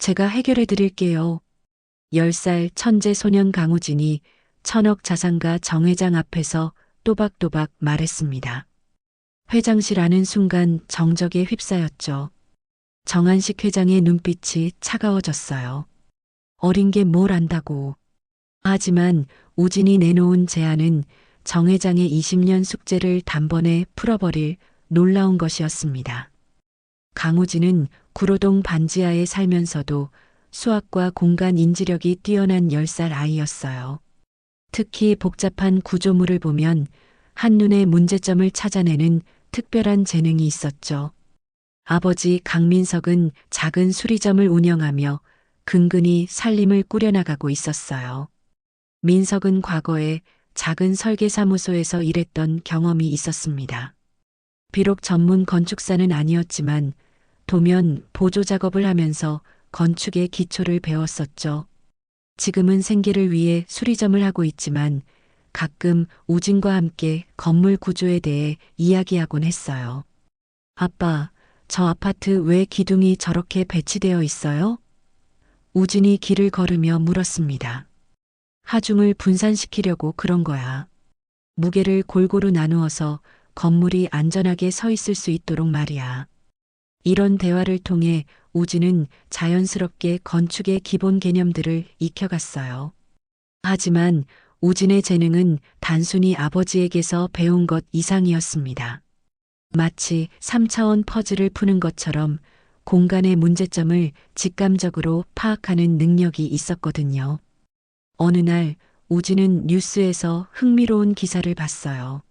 제가 해결해 드릴게요. 10살 천재 소년 강우진이 천억 자산가 정 회장 앞에서 또박또박 말했습니다. 회장실 아는 순간 정적에 휩싸였죠. 정한식 회장의 눈빛이 차가워졌어요. 어린 게 뭘 안다고. 하지만 우진이 내놓은 제안은 정 회장의 20년 숙제를 단번에 풀어버릴 놀라운 것이었습니다. 강우진은 구로동 반지하에 살면서도 수학과 공간 인지력이 뛰어난 10살 아이였어요. 특히 복잡한 구조물을 보면 한눈에 문제점을 찾아내는 특별한 재능이 있었죠. 아버지 강민석은 작은 수리점을 운영하며 근근히 살림을 꾸려나가고 있었어요. 민석은 과거에 작은 설계사무소에서 일했던 경험이 있었습니다. 비록 전문 건축사는 아니었지만 도면 보조 작업을 하면서 건축의 기초를 배웠었죠. 지금은 생계를 위해 수리점을 하고 있지만 가끔 우진과 함께 건물 구조에 대해 이야기하곤 했어요. 아빠, 저 아파트 왜 기둥이 저렇게 배치되어 있어요? 우진이 길을 걸으며 물었습니다. 하중을 분산시키려고 그런 거야. 무게를 골고루 나누어서 건물이 안전하게 서 있을 수 있도록 말이야. 이런 대화를 통해 우진은 자연스럽게 건축의 기본 개념들을 익혀갔어요. 하지만 우진의 재능은 단순히 아버지에게서 배운 것 이상이었습니다. 마치 3차원 퍼즐을 푸는 것처럼 공간의 문제점을 직감적으로 파악하는 능력이 있었거든요. 어느 날 우진은 뉴스에서 흥미로운 기사를 봤어요.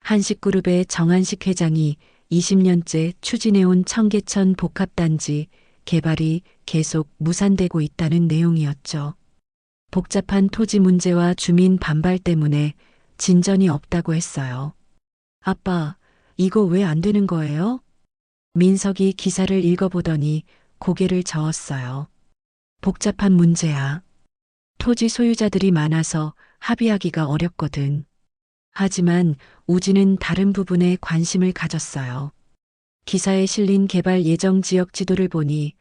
한식그룹의 정한식 회장이 20년째 추진해온 청계천 복합단지 개발이 계속 무산되고 있다는 내용이었죠. 복잡한 토지 문제와 주민 반발 때문에 진전이 없다고 했어요. 아빠, 이거 왜 안 되는 거예요? 민석이 기사를 읽어보더니 고개를 저었어요. 복잡한 문제야. 토지 소유자들이 많아서 합의하기가 어렵거든. 하지만 우진은 다른 부분에 관심을 가졌어요. 기사에 실린 개발 예정 지역 지도를 보니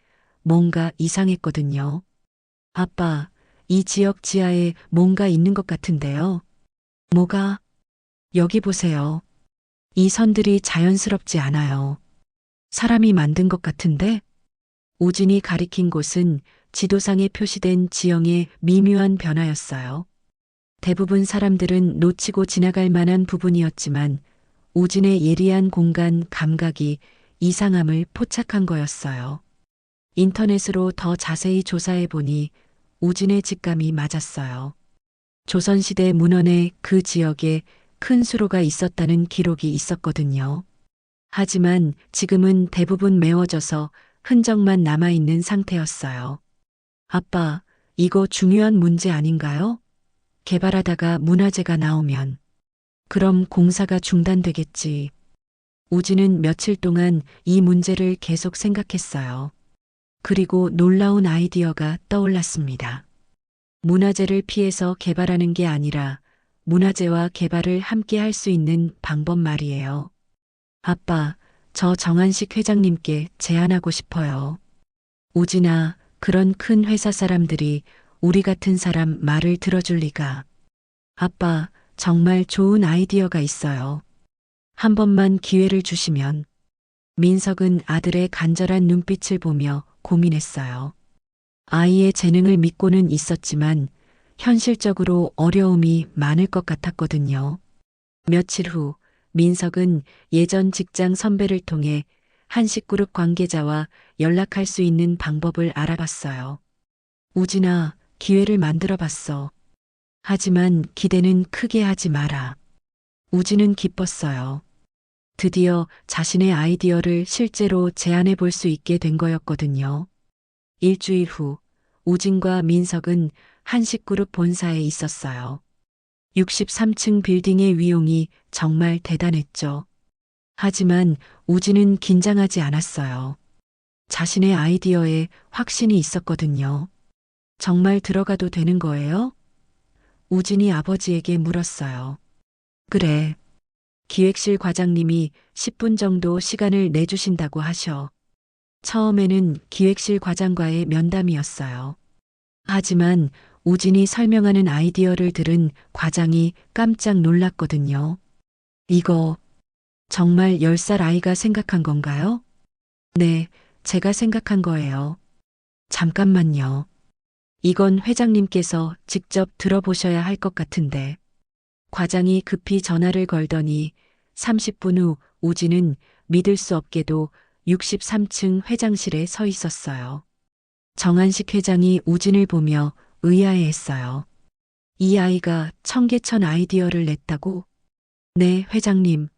뭔가 이상했거든요. 아빠, 이 지역 지하에 뭔가 있는 것 같은데요. 뭐가? 여기 보세요. 이 선들이 자연스럽지 않아요. 사람이 만든 것 같은데? 우진이 가리킨 곳은 지도상에 표시된 지형의 미묘한 변화였어요. 대부분 사람들은 놓치고 지나갈 만한 부분이었지만 우진의 예리한 공간 감각이 이상함을 포착한 거였어요. 인터넷으로 더 자세히 조사해 보니 우진의 직감이 맞았어요. 조선시대 문헌에 그 지역에 큰 수로가 있었다는 기록이 있었거든요. 하지만 지금은 대부분 메워져서 흔적만 남아있는 상태였어요. 아빠, 이거 중요한 문제 아닌가요? 개발하다가 문화재가 나오면. 그럼 공사가 중단되겠지. 우진은 며칠 동안 이 문제를 계속 생각했어요. 그리고 놀라운 아이디어가 떠올랐습니다. 문화재를 피해서 개발하는 게 아니라 문화재와 개발을 함께 할 수 있는 방법 말이에요. 아빠, 저 정한식 회장님께 제안하고 싶어요. 우진아, 그런 큰 회사 사람들이 우리 같은 사람 말을 들어줄 리가. 아빠, 정말 좋은 아이디어가 있어요. 한 번만 기회를 주시면. 민석은 아들의 간절한 눈빛을 보며 고민했어요. 아이의 재능을 믿고는 있었지만 현실적으로 어려움이 많을 것 같았거든요. 며칠 후 민석은 예전 직장 선배를 통해 한식그룹 관계자와 연락할 수 있는 방법을 알아봤어요. 우진아, 기회를 만들어 봤어. 하지만 기대는 크게 하지 마라. 우진은 기뻤어요. 드디어 자신의 아이디어를 실제로 제안해 볼 수 있게 된 거였거든요. 일주일 후 우진과 민석은 한식그룹 본사에 있었어요. 63층 빌딩의 위용이 정말 대단했죠. 하지만 우진은 긴장하지 않았어요. 자신의 아이디어에 확신이 있었거든요. 정말 들어가도 되는 거예요? 우진이 아버지에게 물었어요. 그래. 기획실 과장님이 10분 정도 시간을 내주신다고 하셔. 처음에는 기획실 과장과의 면담이었어요. 하지만 우진이 설명하는 아이디어를 들은 과장이 깜짝 놀랐거든요. 이거 정말 10살 아이가 생각한 건가요? 네, 제가 생각한 거예요. 잠깐만요. 이건 회장님께서 직접 들어보셔야 할 것 같은데. 과장이 급히 전화를 걸더니 30분 후 우진은 믿을 수 없게도 63층 회장실에 서 있었어요. 정한식 회장이 우진을 보며 의아해했어요. 이 아이가 청계천 아이디어를 냈다고? 네, 회장님.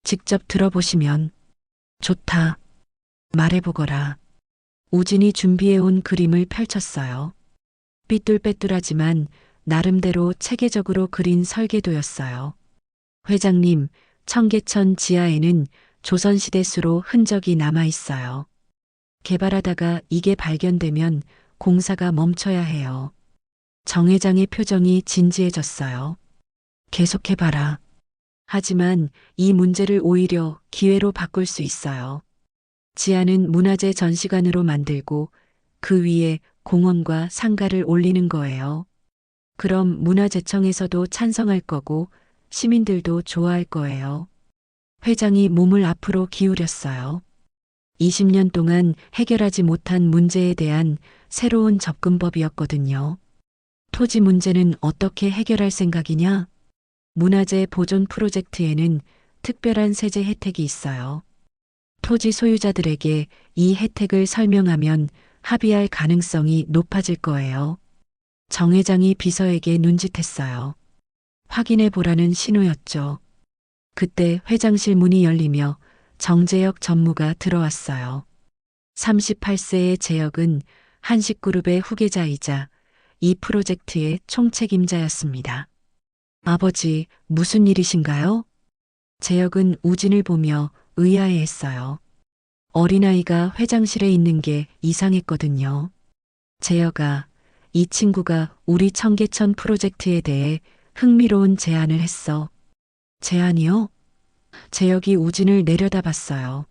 직접 들어보시면 좋다. 말해보거라. 우진이 준비해온 그림을 펼쳤어요. 삐뚤빼뚤하지만 나름대로 체계적으로 그린 설계도였어요. 회장님, 청계천 지하에는 조선시대 수로 흔적이 남아 있어요. 개발하다가 이게 발견되면 공사가 멈춰야 해요. 정 회장의 표정이 진지해졌어요. 계속해봐라. 하지만 이 문제를 오히려 기회로 바꿀 수 있어요. 지하는 문화재 전시관으로 만들고 그 위에 공원과 상가를 올리는 거예요. 그럼 문화재청에서도 찬성할 거고 시민들도 좋아할 거예요. 회장이 몸을 앞으로 기울였어요. 20년 동안 해결하지 못한 문제에 대한 새로운 접근법이었거든요. 토지 문제는 어떻게 해결할 생각이냐? 문화재 보존 프로젝트에는 특별한 세제 혜택이 있어요. 토지 소유자들에게 이 혜택을 설명하면 합의할 가능성이 높아질 거예요. 정 회장이 비서에게 눈짓했어요. 확인해 보라는 신호였죠. 그때 회장실 문이 열리며 정재혁 전무가 들어왔어요. 38세의 재혁은 한식그룹의 후계자이자 이 프로젝트의 총책임자였습니다. 아버지, 무슨 일이신가요? 재혁은 우진을 보며 의아해했어요. 어린아이가 회장실에 있는 게 이상했거든요. 재혁아, 이 친구가 우리 청계천 프로젝트에 대해 흥미로운 제안을 했어. 제안이요? 재혁이 우진을 내려다봤어요.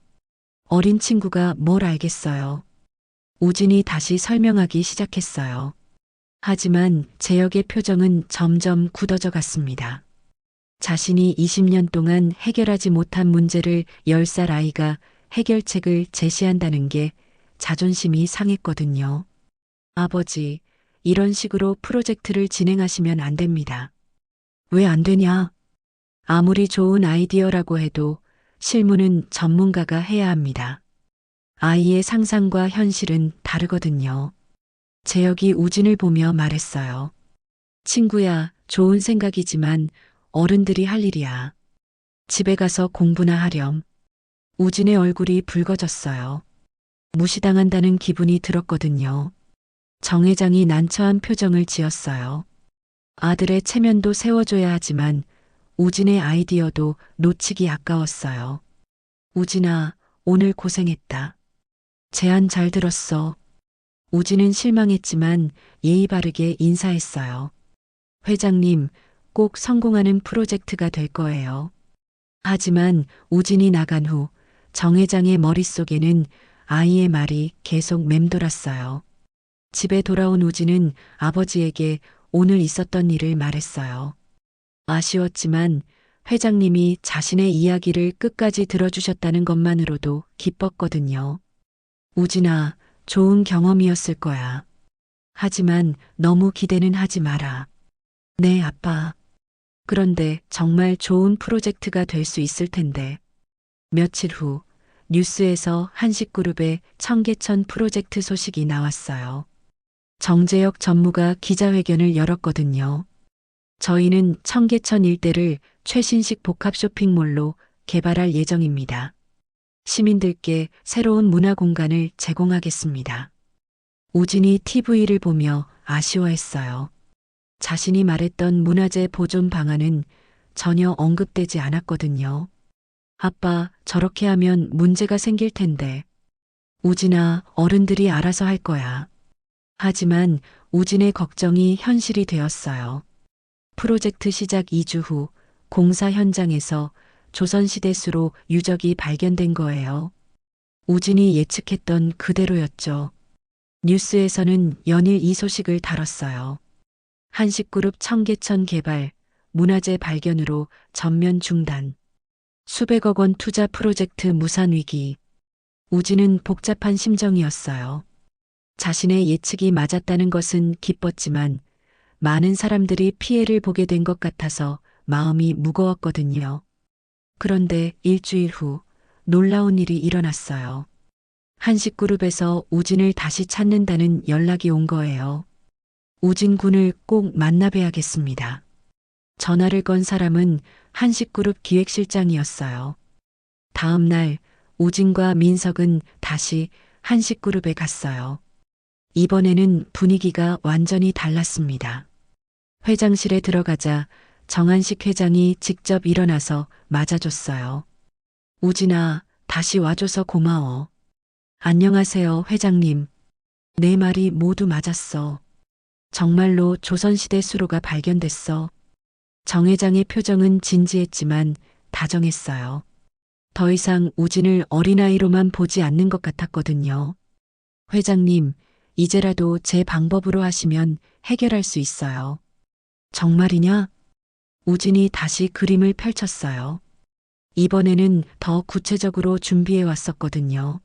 어린 친구가 뭘 알겠어요. 우진이 다시 설명하기 시작했어요. 하지만 재혁의 표정은 점점 굳어져 갔습니다. 자신이 20년 동안 해결하지 못한 문제를 10살 아이가 해결책을 제시한다는 게 자존심이 상했거든요. 아버지, 이런 식으로 프로젝트를 진행하시면 안 됩니다. 왜 안 되냐? 아무리 좋은 아이디어라고 해도 실무는 전문가가 해야 합니다. 아이의 상상과 현실은 다르거든요. 재혁이 우진을 보며 말했어요. 친구야, 좋은 생각이지만 어른들이 할 일이야. 집에 가서 공부나 하렴. 우진의 얼굴이 붉어졌어요. 무시당한다는 기분이 들었거든요. 정 회장이 난처한 표정을 지었어요. 아들의 체면도 세워줘야 하지만 우진의 아이디어도 놓치기 아까웠어요. 우진아, 오늘 고생했다. 제안 잘 들었어. 우진은 실망했지만 예의 바르게 인사했어요. 회장님, 꼭 성공하는 프로젝트가 될 거예요. 하지만 우진이 나간 후 정 회장의 머릿속에는 아이의 말이 계속 맴돌았어요. 집에 돌아온 우진은 아버지에게 오늘 있었던 일을 말했어요. 아쉬웠지만 회장님이 자신의 이야기를 끝까지 들어주셨다는 것만으로도 기뻤거든요. 우진아, 좋은 경험이었을 거야. 하지만 너무 기대는 하지 마라. 네, 아빠. 그런데 정말 좋은 프로젝트가 될 수 있을 텐데. 며칠 후 뉴스에서 한식그룹의 청계천 프로젝트 소식이 나왔어요. 정재혁 전무가 기자회견을 열었거든요. 저희는 청계천 일대를 최신식 복합 쇼핑몰로 개발할 예정입니다. 시민들께 새로운 문화 공간을 제공하겠습니다. 우진이 TV를 보며 아쉬워했어요. 자신이 말했던 문화재 보존 방안은 전혀 언급되지 않았거든요. 아빠, 저렇게 하면 문제가 생길 텐데. 우진아, 어른들이 알아서 할 거야. 하지만 우진의 걱정이 현실이 되었어요. 프로젝트 시작 2주 후 공사 현장에서 조선시대 수로 유적이 발견된 거예요. 우진이 예측했던 그대로였죠. 뉴스에서는 연일 이 소식을 다뤘어요. 한식그룹 청계천 개발, 문화재 발견으로 전면 중단. 수백억 원 투자 프로젝트 무산 위기. 우진은 복잡한 심정이었어요. 자신의 예측이 맞았다는 것은 기뻤지만 많은 사람들이 피해를 보게 된 것 같아서 마음이 무거웠거든요. 그런데 일주일 후 놀라운 일이 일어났어요. 한식그룹에서 우진을 다시 찾는다는 연락이 온 거예요. 우진 군을 꼭 만나봐야겠습니다. 전화를 건 사람은 한식그룹 기획실장이었어요. 다음 날 우진과 민석은 다시 한식그룹에 갔어요. 이번에는 분위기가 완전히 달랐습니다. 회장실에 들어가자 정한식 회장이 직접 일어나서 맞아줬어요. 우진아, 다시 와줘서 고마워. 안녕하세요, 회장님. 내 말이 모두 맞았어. 정말로 조선시대 수로가 발견됐어. 정 회장의 표정은 진지했지만 다정했어요. 더 이상 우진을 어린아이로만 보지 않는 것 같았거든요. 회장님, 이제라도 제 방법으로 하시면 해결할 수 있어요. 정말이냐? 우진이 다시 그림을 펼쳤어요. 이번에는 더 구체적으로 준비해 왔었거든요.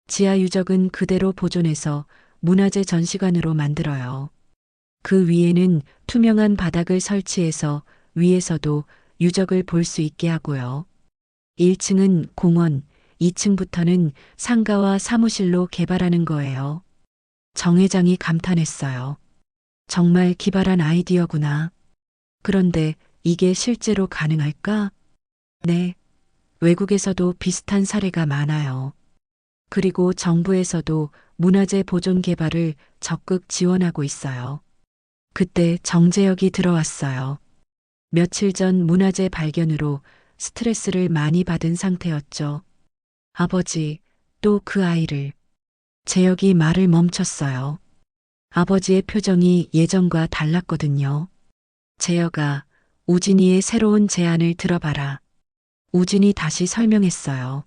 지하 유적은 그대로 보존해서 문화재 전시관으로 만들어요. 그 위에는 투명한 바닥을 설치해서 위에서도 유적을 볼 수 있게 하고요. 1층은 공원, 2층부터는 상가와 사무실로 개발하는 거예요. 정 회장이 감탄했어요. 정말 기발한 아이디어구나. 그런데 이게 실제로 가능할까? 네. 외국에서도 비슷한 사례가 많아요. 그리고 정부에서도 문화재 보존 개발을 적극 지원하고 있어요. 그때 정재혁이 들어왔어요. 며칠 전 문화재 발견으로 스트레스를 많이 받은 상태였죠. 아버지, 또 그 아이를. 재혁이 말을 멈췄어요. 아버지의 표정이 예전과 달랐거든요. 재혁아, 우진이의 새로운 제안을 들어봐라. 우진이 다시 설명했어요.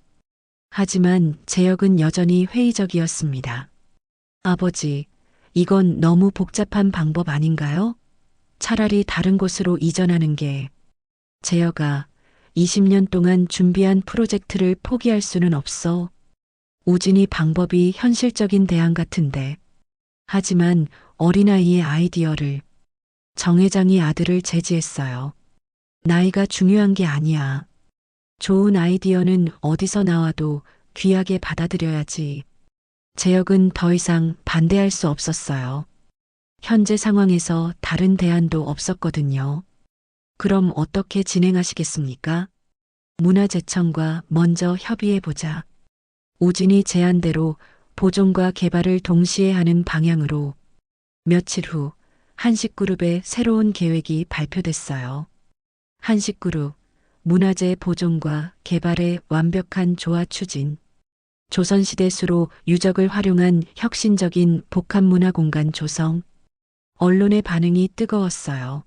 하지만 재혁은 여전히 회의적이었습니다. 아버지, 이건 너무 복잡한 방법 아닌가요? 차라리 다른 곳으로 이전하는 게. 재혁아, 20년 동안 준비한 프로젝트를 포기할 수는 없어. 우진이 방법이 현실적인 대안 같은데. 하지만 어린아이의 아이디어를. 정 회장이 아들을 제지했어요. 나이가 중요한 게 아니야. 좋은 아이디어는 어디서 나와도 귀하게 받아들여야지. 재혁은 더 이상 반대할 수 없었어요. 현재 상황에서 다른 대안도 없었거든요. 그럼 어떻게 진행하시겠습니까? 문화재청과 먼저 협의해보자. 우진이 제안대로 보존과 개발을 동시에 하는 방향으로. 며칠 후 한식그룹의 새로운 계획이 발표됐어요. 한식그룹 문화재 보존과 개발의 완벽한 조화 추진. 조선시대 수로 유적을 활용한 혁신적인 복합문화 공간 조성. 언론의 반응이 뜨거웠어요.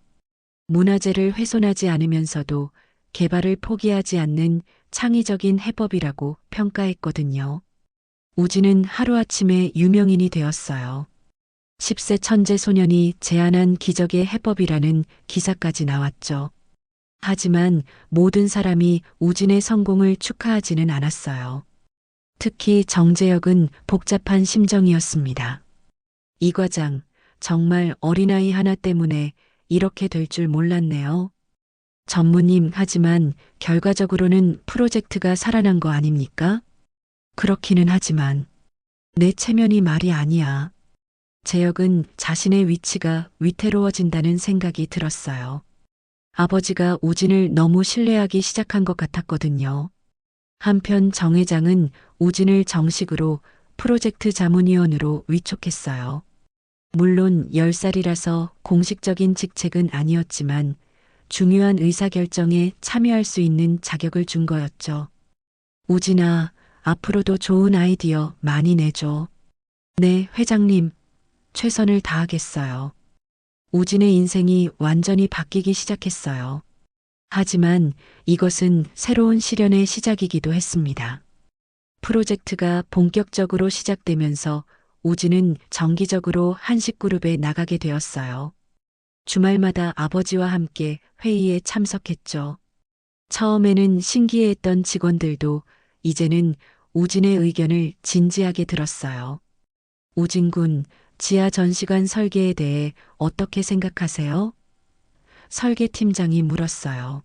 문화재를 훼손하지 않으면서도 개발을 포기하지 않는 창의적인 해법이라고 평가했거든요. 우진은 하루아침에 유명인이 되었어요. 10세 천재 소년이 제안한 기적의 해법이라는 기사까지 나왔죠. 하지만 모든 사람이 우진의 성공을 축하하지는 않았어요. 특히 정재혁은 복잡한 심정이었습니다. 이 과장, 정말 어린아이 하나 때문에 이렇게 될 줄 몰랐네요. 전무님, 하지만 결과적으로는 프로젝트가 살아난 거 아닙니까? 그렇기는 하지만 내 체면이 말이 아니야. 재혁은 자신의 위치가 위태로워진다는 생각이 들었어요. 아버지가 우진을 너무 신뢰하기 시작한 것 같았거든요. 한편 정 회장은 우진을 정식으로 프로젝트 자문위원으로 위촉했어요. 물론 10살이라서 공식적인 직책은 아니었지만 중요한 의사결정에 참여할 수 있는 자격을 준 거였죠. 우진아, 앞으로도 좋은 아이디어 많이 내줘. 네, 회장님. 최선을 다하겠어요. 우진의 인생이 완전히 바뀌기 시작했어요. 하지만 이것은 새로운 시련의 시작이기도 했습니다. 프로젝트가 본격적으로 시작되면서 우진은 정기적으로 한식그룹에 나가게 되었어요. 주말마다 아버지와 함께 회의에 참석했죠. 처음에는 신기해했던 직원들도 이제는 우진의 의견을 진지하게 들었어요. 우진 군, 지하 전시관 설계에 대해 어떻게 생각하세요? 설계팀장이 물었어요.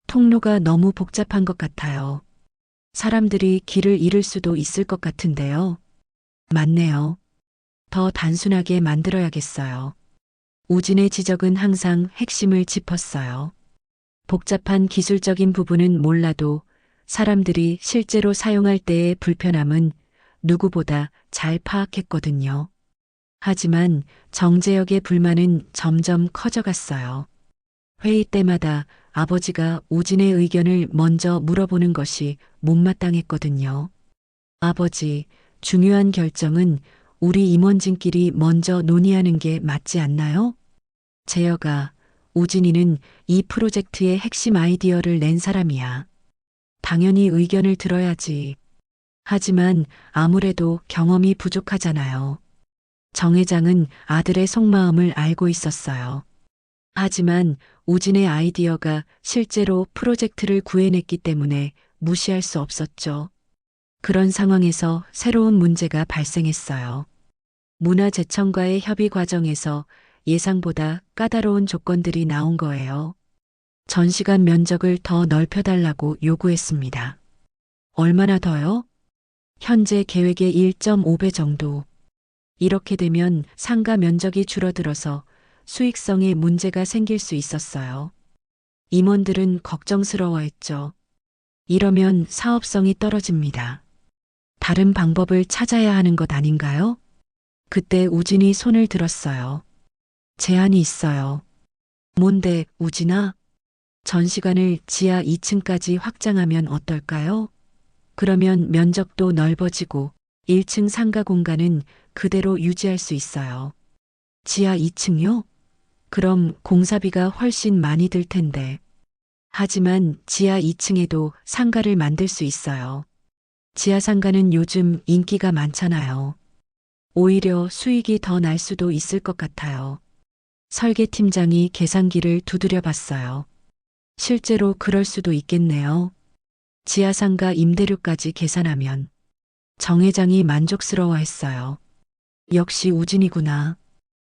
통로가 너무 복잡한 것 같아요. 사람들이 길을 잃을 수도 있을 것 같은데요. 맞네요. 더 단순하게 만들어야겠어요. 우진의 지적은 항상 핵심을 짚었어요. 복잡한 기술적인 부분은 몰라도 사람들이 실제로 사용할 때의 불편함은 누구보다 잘 파악했거든요. 하지만 정재혁의 불만은 점점 커져갔어요. 회의 때마다 아버지가 우진의 의견을 먼저 물어보는 것이 못마땅했거든요. 아버지, 중요한 결정은 우리 임원진끼리 먼저 논의하는 게 맞지 않나요? 재혁아, 우진이는 이 프로젝트의 핵심 아이디어를 낸 사람이야. 당연히 의견을 들어야지. 하지만 아무래도 경험이 부족하잖아요. 정 회장은 아들의 속마음을 알고 있었어요. 하지만 우진의 아이디어가 실제로 프로젝트를 구해냈기 때문에 무시할 수 없었죠. 그런 상황에서 새로운 문제가 발생했어요. 문화재청과의 협의 과정에서 예상보다 까다로운 조건들이 나온 거예요. 전시관 면적을 더 넓혀달라고 요구했습니다. 얼마나 더요? 현재 계획의 1.5배 정도. 이렇게 되면 상가 면적이 줄어들어서 수익성에 문제가 생길 수 있었어요. 임원들은 걱정스러워했죠. 이러면 사업성이 떨어집니다. 다른 방법을 찾아야 하는 것 아닌가요? 그때 우진이 손을 들었어요. 제안이 있어요. 뭔데, 우진아? 전시관을 지하 2층까지 확장하면 어떨까요? 그러면 면적도 넓어지고 1층 상가 공간은 그대로 유지할 수 있어요. 지하 2층요? 그럼 공사비가 훨씬 많이 들 텐데. 하지만 지하 2층에도 상가를 만들 수 있어요. 지하 상가는 요즘 인기가 많잖아요. 오히려 수익이 더 날 수도 있을 것 같아요. 설계팀장이 계산기를 두드려 봤어요. 실제로 그럴 수도 있겠네요. 지하상가 임대료까지 계산하면 정 회장이 만족스러워했어요. 역시 우진이구나.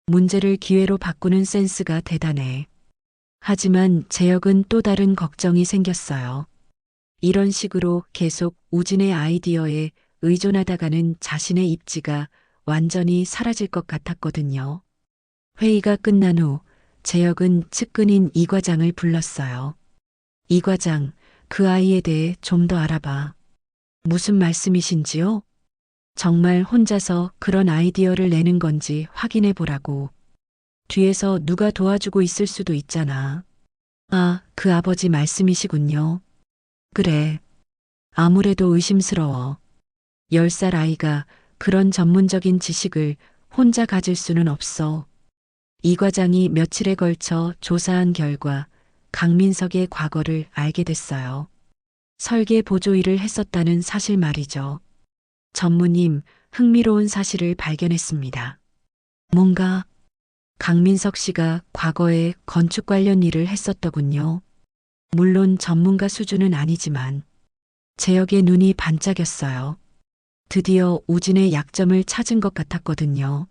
문제를 기회로 바꾸는 센스가 대단해. 하지만 재혁은 또 다른 걱정이 생겼어요. 이런 식으로 계속 우진의 아이디어에 의존하다가는 자신의 입지가 완전히 사라질 것 같았거든요. 회의가 끝난 후 재혁은 측근인 이 과장을 불렀어요. 이 과장, 그 아이에 대해 좀 더 알아봐. 무슨 말씀이신지요? 정말 혼자서 그런 아이디어를 내는 건지 확인해 보라고. 뒤에서 누가 도와주고 있을 수도 있잖아. 아, 그 아버지 말씀이시군요. 그래. 아무래도 의심스러워. 10살 아이가 그런 전문적인 지식을 혼자 가질 수는 없어. 이 과장이 며칠에 걸쳐 조사한 결과 강민석의 과거를 알게 됐어요. 설계 보조 일을 했었다는 사실 말이죠. 전무님, 흥미로운 사실을 발견했습니다. 뭔가 강민석 씨가 과거에 건축 관련 일을 했었더군요. 물론 전문가 수준은 아니지만 재혁의 눈이 반짝였어요. 드디어 우진의 약점을 찾은 것 같았거든요.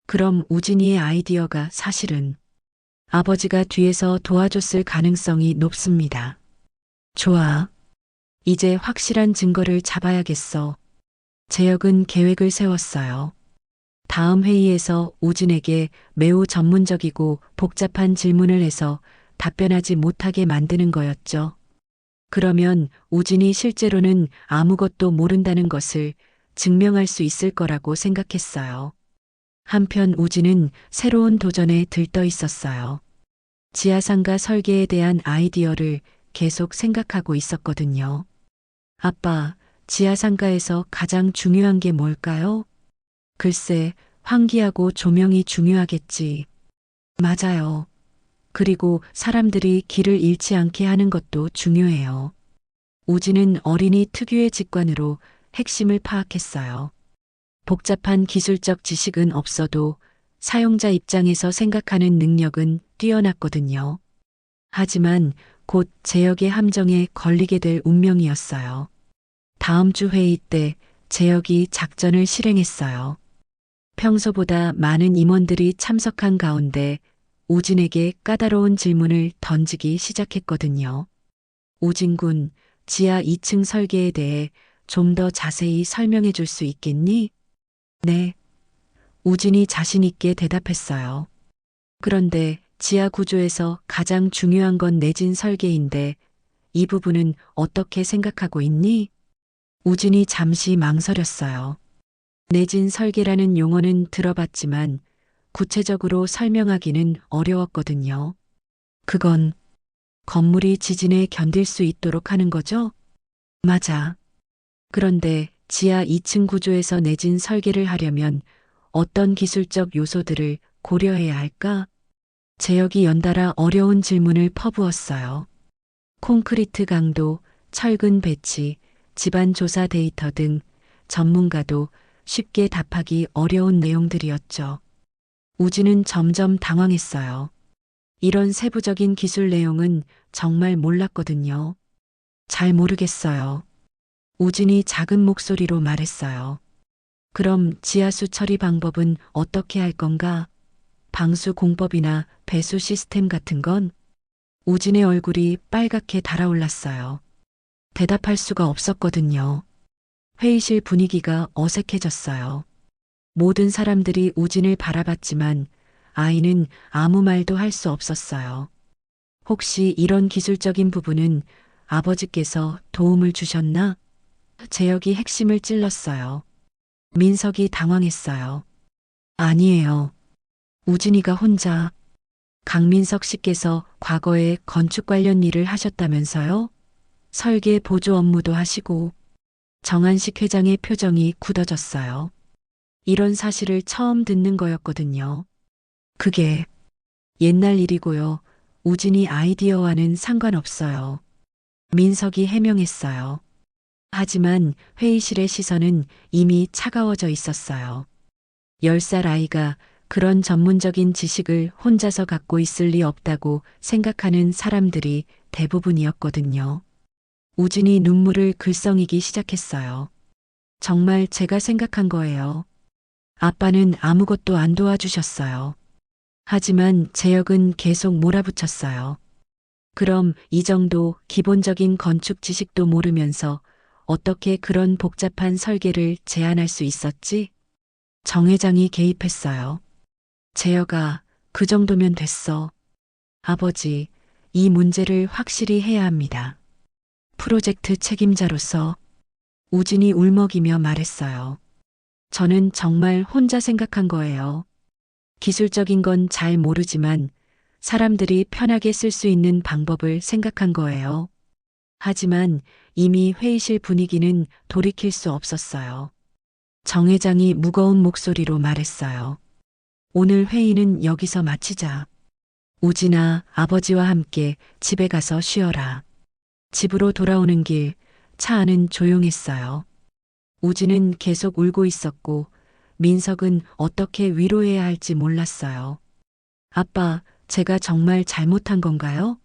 그럼 우진이의 아이디어가 사실은 아버지가 뒤에서 도와줬을 가능성이 높습니다. 좋아. 이제 확실한 증거를 잡아야겠어. 재혁은 계획을 세웠어요. 다음 회의에서 우진에게 매우 전문적이고 복잡한 질문을 해서 답변하지 못하게 만드는 거였죠. 그러면 우진이 실제로는 아무것도 모른다는 것을 증명할 수 있을 거라고 생각했어요. 한편 우진은 새로운 도전에 들떠 있었어요. 지하상가 설계에 대한 아이디어를 계속 생각하고 있었거든요. 아빠, 지하상가에서 가장 중요한 게 뭘까요? 글쎄, 환기하고 조명이 중요하겠지. 맞아요. 그리고 사람들이 길을 잃지 않게 하는 것도 중요해요. 우진은 어린이 특유의 직관으로 핵심을 파악했어요. 복잡한 기술적 지식은 없어도 사용자 입장에서 생각하는 능력은 뛰어났거든요. 하지만 곧 제역의 함정에 걸리게 될 운명이었어요. 다음 주 회의 때 제역이 작전을 실행했어요. 평소보다 많은 임원들이 참석한 가운데 우진에게 까다로운 질문을 던지기 시작했거든요. 우진 군, 지하 2층 설계에 대해 좀 더 자세히 설명해 줄 수 있겠니? 네. 우진이 자신 있게 대답했어요. 그런데 지하 구조에서 가장 중요한 건 내진 설계인데 이 부분은 어떻게 생각하고 있니? 우진이 잠시 망설였어요. 내진 설계라는 용어는 들어봤지만 구체적으로 설명하기는 어려웠거든요. 그건 건물이 지진에 견딜 수 있도록 하는 거죠? 맞아. 그런데 지하 2층 구조에서 내진 설계를 하려면 어떤 기술적 요소들을 고려해야 할까? 제역이 연달아 어려운 질문을 퍼부었어요. 콘크리트 강도, 철근 배치, 집안 조사 데이터 등 전문가도 쉽게 답하기 어려운 내용들이었죠. 우진은 점점 당황했어요. 이런 세부적인 기술 내용은 정말 몰랐거든요. 잘 모르겠어요. 우진이 작은 목소리로 말했어요. 그럼 지하수 처리 방법은 어떻게 할 건가? 방수 공법이나 배수 시스템 같은 건? 우진의 얼굴이 빨갛게 달아올랐어요. 대답할 수가 없었거든요. 회의실 분위기가 어색해졌어요. 모든 사람들이 우진을 바라봤지만 아이는 아무 말도 할 수 없었어요. 혹시 이런 기술적인 부분은 아버지께서 도움을 주셨나? 제역이 핵심을 찔렀어요. 민석이 당황했어요. 아니에요. 우진이가 혼자. 강민석 씨께서 과거에 건축 관련 일을 하셨다면서요? 설계 보조 업무도 하시고. 정한식 회장의 표정이 굳어졌어요. 이런 사실을 처음 듣는 거였거든요. 그게 옛날 일이고요. 우진이 아이디어와는 상관없어요. 민석이 해명했어요. 하지만 회의실의 시선은 이미 차가워져 있었어요. 10살 아이가 그런 전문적인 지식을 혼자서 갖고 있을 리 없다고 생각하는 사람들이 대부분이었거든요. 우진이 눈물을 글썽이기 시작했어요. 정말 제가 생각한 거예요. 아빠는 아무것도 안 도와주셨어요. 하지만 제역은 계속 몰아붙였어요. 그럼 이 정도 기본적인 건축 지식도 모르면서 어떻게 그런 복잡한 설계를 제안할 수 있었지? 정 회장이 개입했어요. 제여가 그 정도면 됐어. 아버지, 이 문제를 확실히 해야 합니다. 프로젝트 책임자로서 우진이 울먹이며 말했어요. 저는 정말 혼자 생각한 거예요. 기술적인 건 잘 모르지만 사람들이 편하게 쓸 수 있는 방법을 생각한 거예요. 하지만 이미 회의실 분위기는 돌이킬 수 없었어요. 정 회장이 무거운 목소리로 말했어요. 오늘 회의는 여기서 마치자. 우진아, 아버지와 함께 집에 가서 쉬어라. 집으로 돌아오는 길, 차 안은 조용했어요. 우진은 계속 울고 있었고, 민석은 어떻게 위로해야 할지 몰랐어요. 아빠, 제가 정말 잘못한 건가요?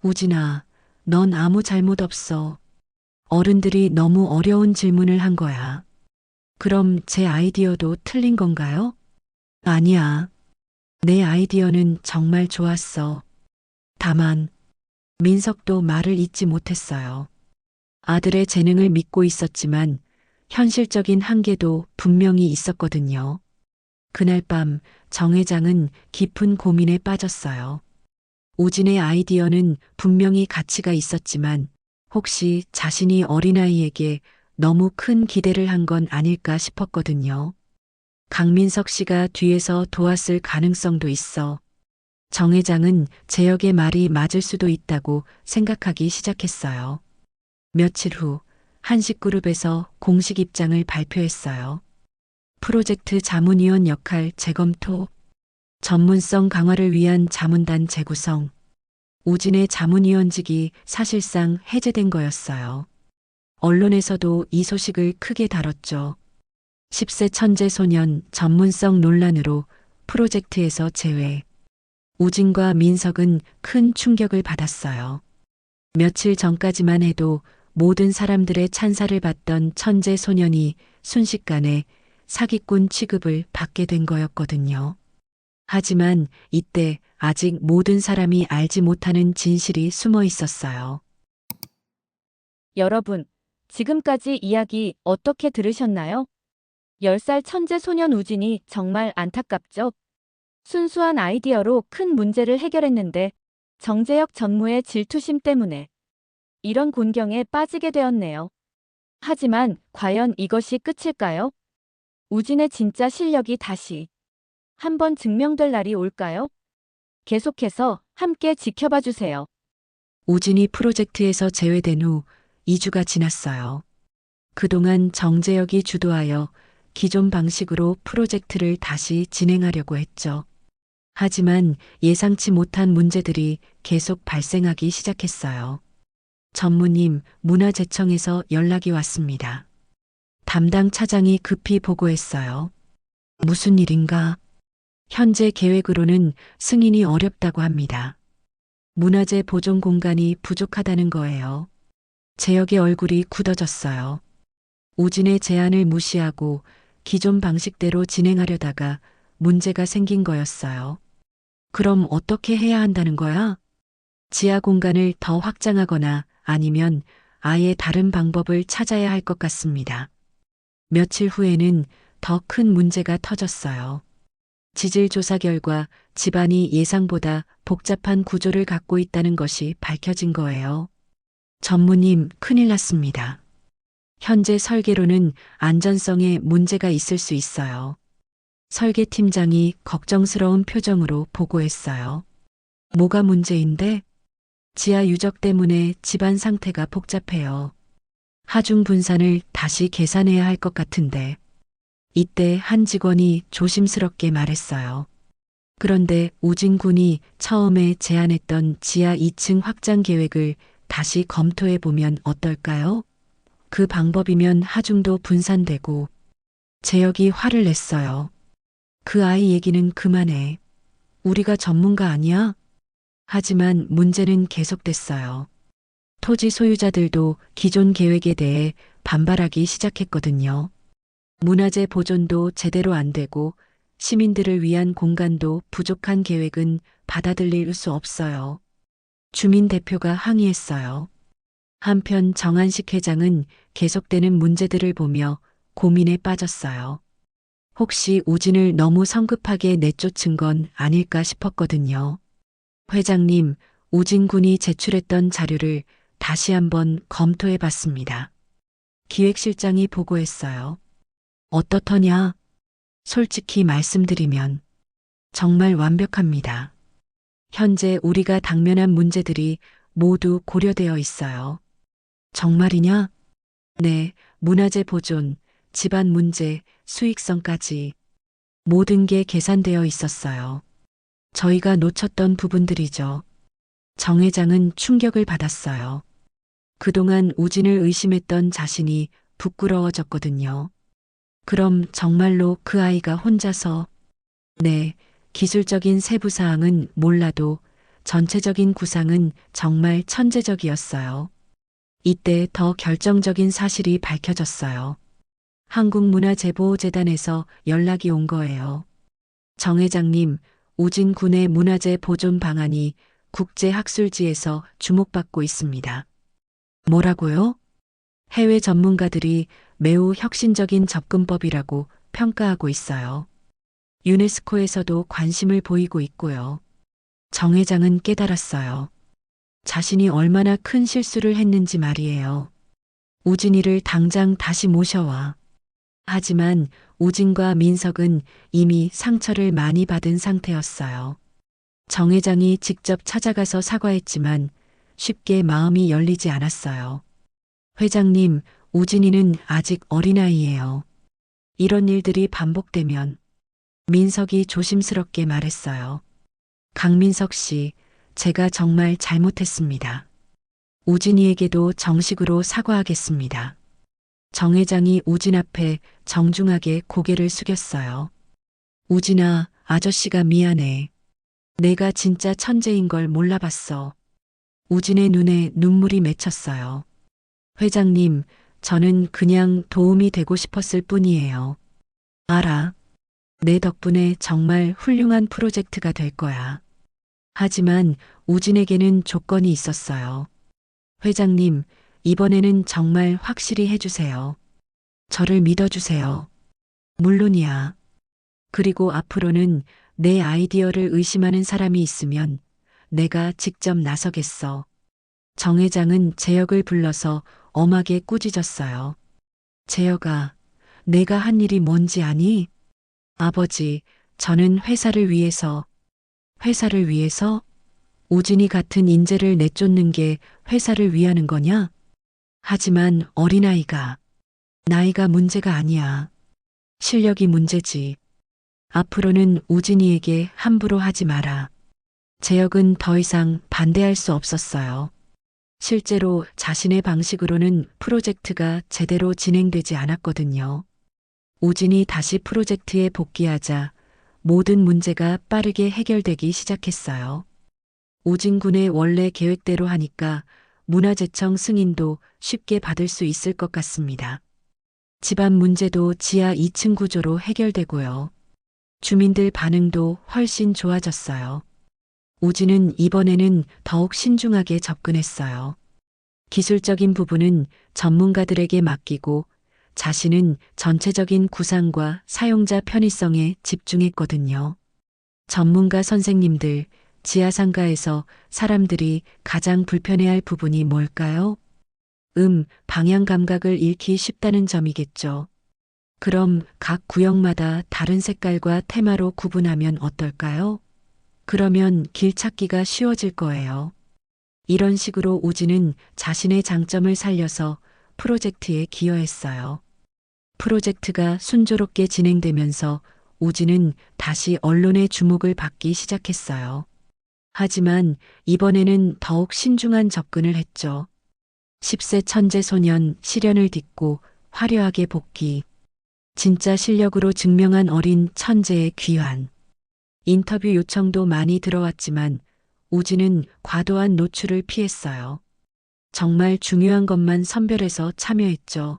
우진아, 넌 아무 잘못 없어. 어른들이 너무 어려운 질문을 한 거야. 그럼 제 아이디어도 틀린 건가요? 아니야. 내 아이디어는 정말 좋았어. 다만, 민석도 말을 잇지 못했어요. 아들의 재능을 믿고 있었지만 현실적인 한계도 분명히 있었거든요. 그날 밤 정 회장은 깊은 고민에 빠졌어요. 우진의 아이디어는 분명히 가치가 있었지만 혹시 자신이 어린아이에게 너무 큰 기대를 한 건 아닐까 싶었거든요. 강민석 씨가 뒤에서 도왔을 가능성도 있어. 정 회장은 제역의 말이 맞을 수도 있다고 생각하기 시작했어요. 며칠 후 한식그룹에서 공식 입장을 발표했어요. 프로젝트 자문위원 역할 재검토, 전문성 강화를 위한 자문단 재구성, 우진의 자문위원직이 사실상 해제된 거였어요. 언론에서도 이 소식을 크게 다뤘죠. 10세 천재 소년 전문성 논란으로 프로젝트에서 제외. 우진과 민석은 큰 충격을 받았어요. 며칠 전까지만 해도 모든 사람들의 찬사를 받던 천재 소년이 순식간에 사기꾼 취급을 받게 된 거였거든요. 하지만 이때 아직 모든 사람이 알지 못하는 진실이 숨어 있었어요. 여러분, 지금까지 이야기 어떻게 들으셨나요? 10살 천재 소년 우진이 정말 안타깝죠? 순수한 아이디어로 큰 문제를 해결했는데 정재혁 전무의 질투심 때문에 이런 곤경에 빠지게 되었네요. 하지만 과연 이것이 끝일까요? 우진의 진짜 실력이 다시 한번 증명될 날이 올까요? 계속해서 함께 지켜봐 주세요. 우진이 프로젝트에서 제외된 후 2주가 지났어요. 그동안 정재혁이 주도하여 기존 방식으로 프로젝트를 다시 진행하려고 했죠. 하지만 예상치 못한 문제들이 계속 발생하기 시작했어요. 전무님, 문화재청에서 연락이 왔습니다. 담당 차장이 급히 보고했어요. 무슨 일인가? 현재 계획으로는 승인이 어렵다고 합니다. 문화재 보존 공간이 부족하다는 거예요. 재혁의 얼굴이 굳어졌어요. 우진의 제안을 무시하고 기존 방식대로 진행하려다가 문제가 생긴 거였어요. 그럼 어떻게 해야 한다는 거야? 지하 공간을 더 확장하거나 아니면 아예 다른 방법을 찾아야 할 것 같습니다. 며칠 후에는 더 큰 문제가 터졌어요. 지질 조사 결과 집안이 예상보다 복잡한 구조를 갖고 있다는 것이 밝혀진 거예요. 전무님, 큰일 났습니다. 현재 설계로는 안전성에 문제가 있을 수 있어요. 설계팀장이 걱정스러운 표정으로 보고했어요. 뭐가 문제인데? 지하 유적 때문에 집안 상태가 복잡해요. 하중 분산을 다시 계산해야 할 것 같은데. 이때 한 직원이 조심스럽게 말했어요. 그런데 우진 군이 처음에 제안했던 지하 2층 확장 계획을 다시 검토해 보면 어떨까요? 그 방법이면 하중도 분산되고. 재혁이 화를 냈어요. 그 아이 얘기는 그만해. 우리가 전문가 아니야? 하지만 문제는 계속됐어요. 토지 소유자들도 기존 계획에 대해 반발하기 시작했거든요. 문화재 보존도 제대로 안 되고 시민들을 위한 공간도 부족한 계획은 받아들일 수 없어요. 주민 대표가 항의했어요. 한편 정한식 회장은 계속되는 문제들을 보며 고민에 빠졌어요. 혹시 우진을 너무 성급하게 내쫓은 건 아닐까 싶었거든요. 회장님, 우진 군이 제출했던 자료를 다시 한번 검토해 봤습니다. 기획실장이 보고했어요. 어떻더냐? 솔직히 말씀드리면 정말 완벽합니다. 현재 우리가 당면한 문제들이 모두 고려되어 있어요. 정말이냐? 네, 문화재 보존, 집안 문제, 수익성까지 모든 게 계산되어 있었어요. 저희가 놓쳤던 부분들이죠. 정 회장은 충격을 받았어요. 그동안 우진을 의심했던 자신이 부끄러워졌거든요. 그럼 정말로 그 아이가 혼자서, 네, 기술적인 세부 사항은 몰라도 전체적인 구상은 정말 천재적이었어요. 이때 더 결정적인 사실이 밝혀졌어요. 한국문화재보호재단에서 연락이 온 거예요. 정 회장님, 우진 군의 문화재 보존 방안이 국제학술지에서 주목받고 있습니다. 뭐라고요? 해외 전문가들이 매우 혁신적인 접근법이라고 평가하고 있어요. 유네스코에서도 관심을 보이고 있고요. 정 회장은 깨달았어요. 자신이 얼마나 큰 실수를 했는지 말이에요. 우진이를 당장 다시 모셔와. 하지만 우진과 민석은 이미 상처를 많이 받은 상태였어요. 정 회장이 직접 찾아가서 사과했지만 쉽게 마음이 열리지 않았어요. 회장님, 우진이는 아직 어린아이예요. 이런 일들이 반복되면 민석이 조심스럽게 말했어요. 강민석 씨, 제가 정말 잘못했습니다. 우진이에게도 정식으로 사과하겠습니다. 정 회장이 우진 앞에 정중하게 고개를 숙였어요. 우진아, 아저씨가 미안해. 내가 진짜 천재인 걸 몰라봤어. 우진의 눈에 눈물이 맺혔어요. 회장님, 저는 그냥 도움이 되고 싶었을 뿐이에요. 알아. 내 덕분에 정말 훌륭한 프로젝트가 될 거야. 하지만 우진에게는 조건이 있었어요. 회장님, 이번에는 정말 확실히 해주세요. 저를 믿어주세요. 물론이야. 그리고 앞으로는 내 아이디어를 의심하는 사람이 있으면 내가 직접 나서겠어. 정 회장은 재혁을 불러서 엄하게 꾸짖었어요. 재혁아, 내가 한 일이 뭔지 아니? 아버지, 저는 회사를 위해서 우진이 같은 인재를 내쫓는 게 회사를 위하는 거냐? 하지만 어린아이가, 나이가 문제가 아니야. 실력이 문제지. 앞으로는 우진이에게 함부로 하지 마라. 재혁은 더 이상 반대할 수 없었어요. 실제로 자신의 방식으로는 프로젝트가 제대로 진행되지 않았거든요. 우진이 다시 프로젝트에 복귀하자 모든 문제가 빠르게 해결되기 시작했어요. 우진 군의 원래 계획대로 하니까 문화재청 승인도 쉽게 받을 수 있을 것 같습니다. 집안 문제도 지하 2층 구조로 해결되고요. 주민들 반응도 훨씬 좋아졌어요. 우진은 이번에는 더욱 신중하게 접근했어요. 기술적인 부분은 전문가들에게 맡기고 자신은 전체적인 구상과 사용자 편의성에 집중했거든요. 전문가 선생님들, 지하상가에서 사람들이 가장 불편해할 부분이 뭘까요? 방향 감각을 잃기 쉽다는 점이겠죠. 그럼 각 구역마다 다른 색깔과 테마로 구분하면 어떨까요? 그러면 길 찾기가 쉬워질 거예요. 이런 식으로 우진은 자신의 장점을 살려서 프로젝트에 기여했어요. 프로젝트가 순조롭게 진행되면서 우진은 다시 언론의 주목을 받기 시작했어요. 하지만 이번에는 더욱 신중한 접근을 했죠. 10세 천재 소년 시련을 딛고 화려하게 복귀. 진짜 실력으로 증명한 어린 천재의 귀환. 인터뷰 요청도 많이 들어왔지만 우진은 과도한 노출을 피했어요. 정말 중요한 것만 선별해서 참여했죠.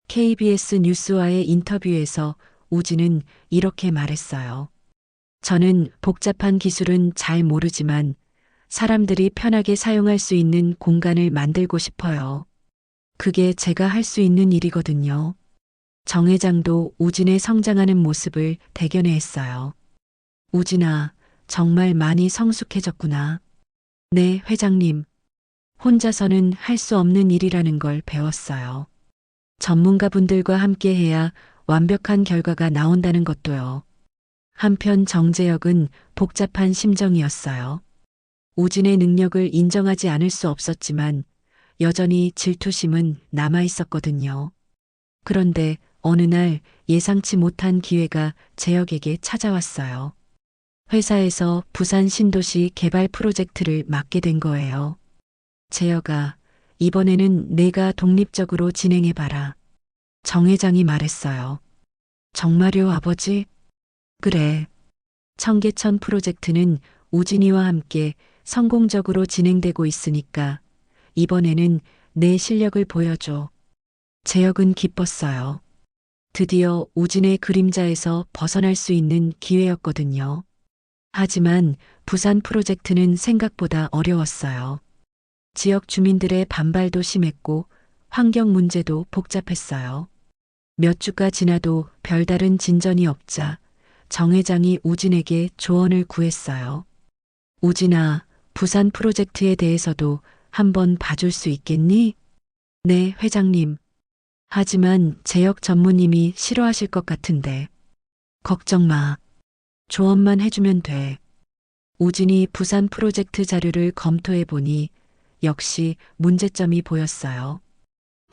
KBS 뉴스와의 인터뷰에서 우진은 이렇게 말했어요. 저는 복잡한 기술은 잘 모르지만 사람들이 편하게 사용할 수 있는 공간을 만들고 싶어요. 그게 제가 할 수 있는 일이거든요. 정 회장도 우진의 성장하는 모습을 대견해 했어요. 우진아, 정말 많이 성숙해졌구나. 네, 회장님. 혼자서는 할 수 없는 일이라는 걸 배웠어요. 전문가분들과 함께 해야 완벽한 결과가 나온다는 것도요. 한편 정재혁은 복잡한 심정이었어요. 우진의 능력을 인정하지 않을 수 없었지만 여전히 질투심은 남아 있었거든요. 그런데 어느 날 예상치 못한 기회가 재혁에게 찾아왔어요. 회사에서 부산 신도시 개발 프로젝트를 맡게 된 거예요. 재혁아, 이번에는 내가 독립적으로 진행해봐라. 정 회장이 말했어요. 정말요, 아버지? 그래. 청계천 프로젝트는 우진이와 함께 성공적으로 진행되고 있으니까 이번에는 내 실력을 보여줘. 재혁은 기뻤어요. 드디어 우진의 그림자에서 벗어날 수 있는 기회였거든요. 하지만 부산 프로젝트는 생각보다 어려웠어요. 지역 주민들의 반발도 심했고 환경 문제도 복잡했어요. 몇 주가 지나도 별다른 진전이 없자 정 회장이 우진에게 조언을 구했어요. 우진아, 부산 프로젝트에 대해서도 한번 봐줄 수 있겠니? 네, 회장님. 하지만 재혁 전무님이 싫어하실 것 같은데. 걱정 마. 조언만 해주면 돼. 우진이 부산 프로젝트 자료를 검토해 보니 역시 문제점이 보였어요.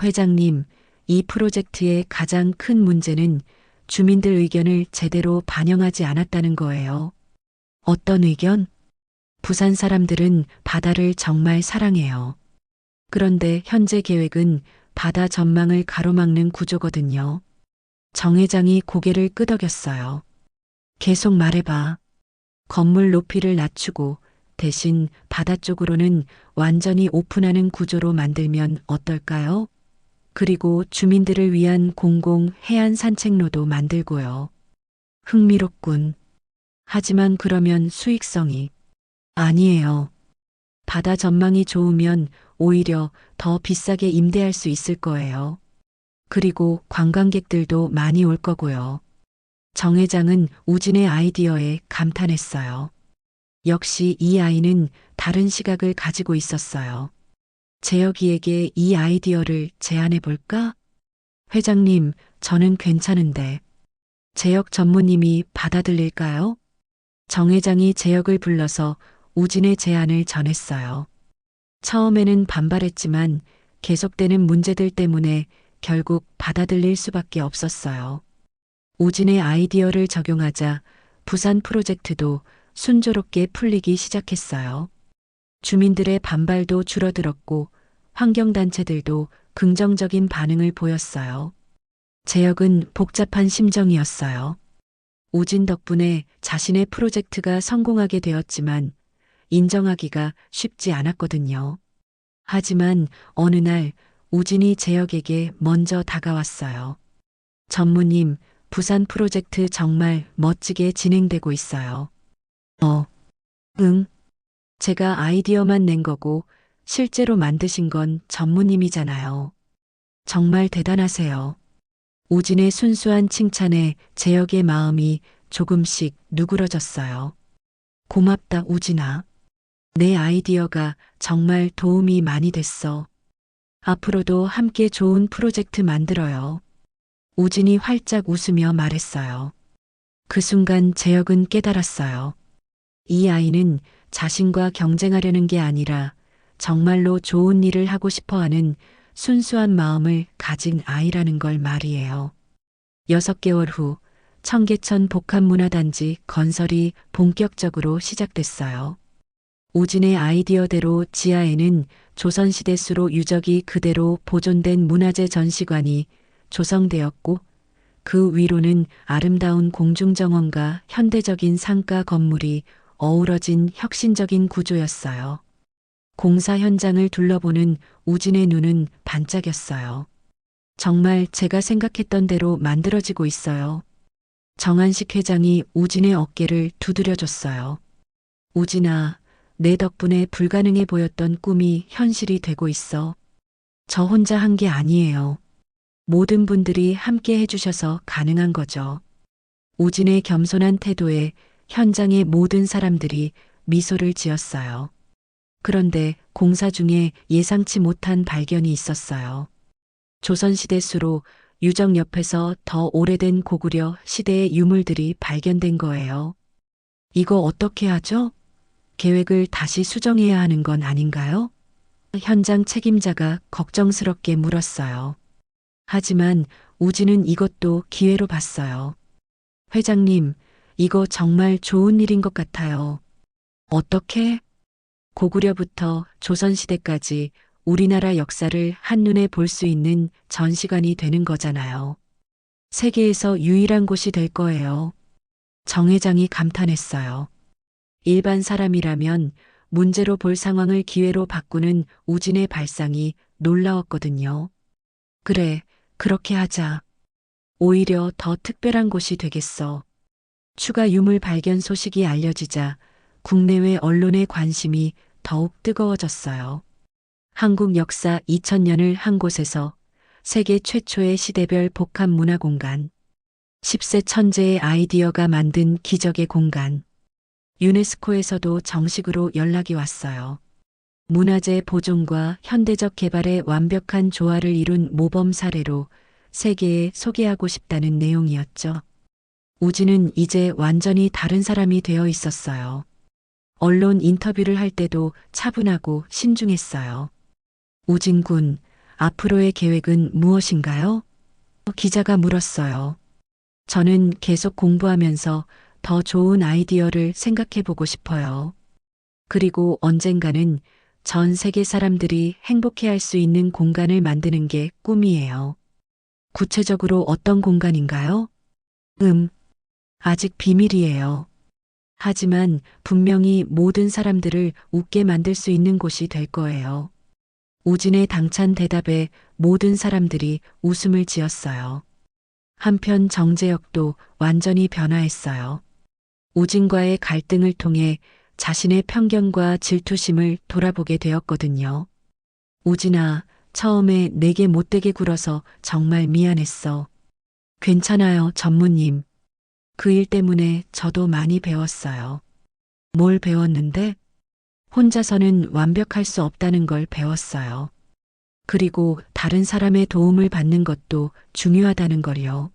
회장님, 이 프로젝트의 가장 큰 문제는 주민들 의견을 제대로 반영하지 않았다는 거예요. 어떤 의견? 부산 사람들은 바다를 정말 사랑해요. 그런데 현재 계획은 바다 전망을 가로막는 구조거든요. 정 회장이 고개를 끄덕였어요. 계속 말해봐. 건물 높이를 낮추고 대신 바다 쪽으로는 완전히 오픈하는 구조로 만들면 어떨까요? 그리고 주민들을 위한 공공 해안 산책로도 만들고요. 흥미롭군. 하지만 그러면 수익성이 아니에요. 바다 전망이 좋으면 오히려 더 비싸게 임대할 수 있을 거예요. 그리고 관광객들도 많이 올 거고요. 정 회장은 우진의 아이디어에 감탄했어요. 역시 이 아이는 다른 시각을 가지고 있었어요. 재혁이에게 이 아이디어를 제안해 볼까? 회장님, 저는 괜찮은데. 재혁 전무님이 받아들일까요? 정 회장이 재혁을 불러서 우진의 제안을 전했어요. 처음에는 반발했지만 계속되는 문제들 때문에 결국 받아들일 수밖에 없었어요. 우진의 아이디어를 적용하자 부산 프로젝트도 순조롭게 풀리기 시작했어요. 주민들의 반발도 줄어들었고 환경단체들도 긍정적인 반응을 보였어요. 재혁은 복잡한 심정이었어요. 우진 덕분에 자신의 프로젝트가 성공하게 되었지만 인정하기가 쉽지 않았거든요. 하지만 어느 날 우진이 재혁에게 먼저 다가왔어요. 전무님, 부산 프로젝트 정말 멋지게 진행되고 있어요. 응. 제가 아이디어만 낸 거고 실제로 만드신 건 전무님이잖아요. 정말 대단하세요. 우진의 순수한 칭찬에 재혁의 마음이 조금씩 누그러졌어요. 고맙다, 우진아. 내 아이디어가 정말 도움이 많이 됐어. 앞으로도 함께 좋은 프로젝트 만들어요. 우진이 활짝 웃으며 말했어요. 그 순간 재혁은 깨달았어요. 이 아이는 자신과 경쟁하려는 게 아니라 정말로 좋은 일을 하고 싶어 하는 순수한 마음을 가진 아이라는 걸 말이에요. 6개월 후 청계천 복합문화단지 건설이 본격적으로 시작됐어요. 우진의 아이디어대로 지하에는 조선시대 수로 유적이 그대로 보존된 문화재 전시관이 조성되었고 그 위로는 아름다운 공중정원과 현대적인 상가 건물이 어우러진 혁신적인 구조였어요. 공사 현장을 둘러보는 우진의 눈은 반짝였어요. 정말 제가 생각했던 대로 만들어지고 있어요. 정한식 회장이 우진의 어깨를 두드려줬어요. 우진아, 내 덕분에 불가능해 보였던 꿈이 현실이 되고 있어. 저 혼자 한 게 아니에요. 모든 분들이 함께 해주셔서 가능한 거죠. 우진의 겸손한 태도에 현장의 모든 사람들이 미소를 지었어요. 그런데 공사 중에 예상치 못한 발견이 있었어요. 조선시대 수로 유적 옆에서 더 오래된 고구려 시대의 유물들이 발견된 거예요. 이거 어떻게 하죠? 계획을 다시 수정해야 하는 건 아닌가요? 현장 책임자가 걱정스럽게 물었어요. 하지만 우진은 이것도 기회로 봤어요. 회장님, 이거 정말 좋은 일인 것 같아요. 어떻게? 고구려부터 조선시대까지 우리나라 역사를 한눈에 볼 수 있는 전시관이 되는 거잖아요. 세계에서 유일한 곳이 될 거예요. 정 회장이 감탄했어요. 일반 사람이라면 문제로 볼 상황을 기회로 바꾸는 우진의 발상이 놀라웠거든요. 그래, 그렇게 하자. 오히려 더 특별한 곳이 되겠어. 추가 유물 발견 소식이 알려지자 국내외 언론의 관심이 더욱 뜨거워졌어요. 한국 역사 2000년을 한 곳에서 세계 최초의 시대별 복합 문화 공간. 10세 천재의 아이디어가 만든 기적의 공간. 유네스코에서도 정식으로 연락이 왔어요. 문화재 보존과 현대적 개발의 완벽한 조화를 이룬 모범 사례로 세계에 소개하고 싶다는 내용이었죠. 우진은 이제 완전히 다른 사람이 되어 있었어요. 언론 인터뷰를 할 때도 차분하고 신중했어요. 우진 군, 앞으로의 계획은 무엇인가요? 기자가 물었어요. 저는 계속 공부하면서 더 좋은 아이디어를 생각해 보고 싶어요. 그리고 언젠가는 전 세계 사람들이 행복해할 수 있는 공간을 만드는 게 꿈이에요. 구체적으로 어떤 공간인가요? 아직 비밀이에요. 하지만 분명히 모든 사람들을 웃게 만들 수 있는 곳이 될 거예요. 우진의 당찬 대답에 모든 사람들이 웃음을 지었어요. 한편 정재혁도 완전히 변화했어요. 우진과의 갈등을 통해 자신의 편견과 질투심을 돌아보게 되었거든요. 우진아, 처음에 내게 못되게 굴어서 정말 미안했어. 괜찮아요, 전무님. 그 일 때문에 저도 많이 배웠어요. 뭘 배웠는데? 혼자서는 완벽할 수 없다는 걸 배웠어요. 그리고 다른 사람의 도움을 받는 것도 중요하다는 걸요.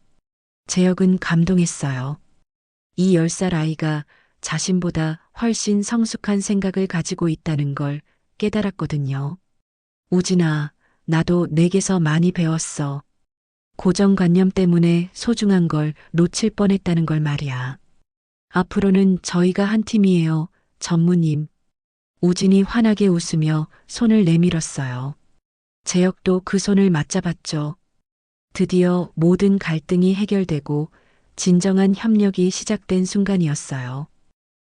재혁은 감동했어요. 이 10살 아이가 자신보다 훨씬 성숙한 생각을 가지고 있다는 걸 깨달았거든요. 우진아, 나도 내게서 많이 배웠어. 고정관념 때문에 소중한 걸 놓칠 뻔했다는 걸 말이야. 앞으로는 저희가 한 팀이에요, 전무님. 우진이 환하게 웃으며 손을 내밀었어요. 재혁도 그 손을 맞잡았죠. 드디어 모든 갈등이 해결되고 진정한 협력이 시작된 순간이었어요.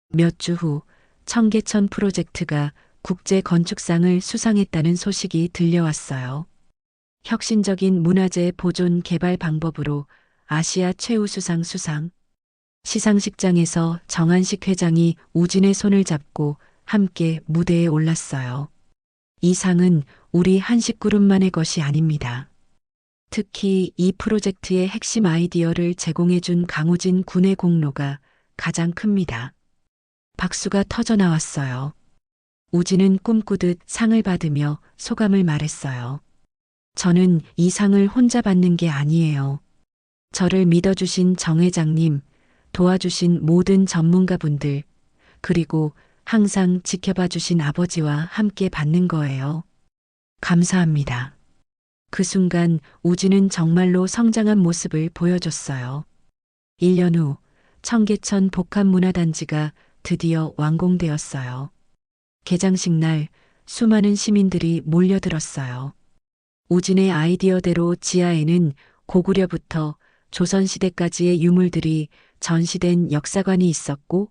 몇 주 후 청계천 프로젝트가 국제 건축상을 수상했다는 소식이 들려왔어요. 혁신적인 문화재 보존 개발 방법으로 아시아 최우수상 수상. 시상식장에서 정한식 회장이 우진의 손을 잡고 함께 무대에 올랐어요. 이 상은 우리 한식그룹만의 것이 아닙니다. 특히 이 프로젝트의 핵심 아이디어를 제공해준 강우진 군의 공로가 가장 큽니다. 박수가 터져 나왔어요. 우진은 꿈꾸듯 상을 받으며 소감을 말했어요. 저는 이 상을 혼자 받는 게 아니에요. 저를 믿어주신 정 회장님, 도와주신 모든 전문가분들, 그리고 항상 지켜봐 주신 아버지와 함께 받는 거예요. 감사합니다. 그 순간 우진은 정말로 성장한 모습을 보여줬어요. 1년 후 청계천 복합문화단지가 드디어 완공되었어요. 개장식 날 수많은 시민들이 몰려들었어요. 우진의 아이디어대로 지하에는 고구려부터 조선시대까지의 유물들이 전시된 역사관이 있었고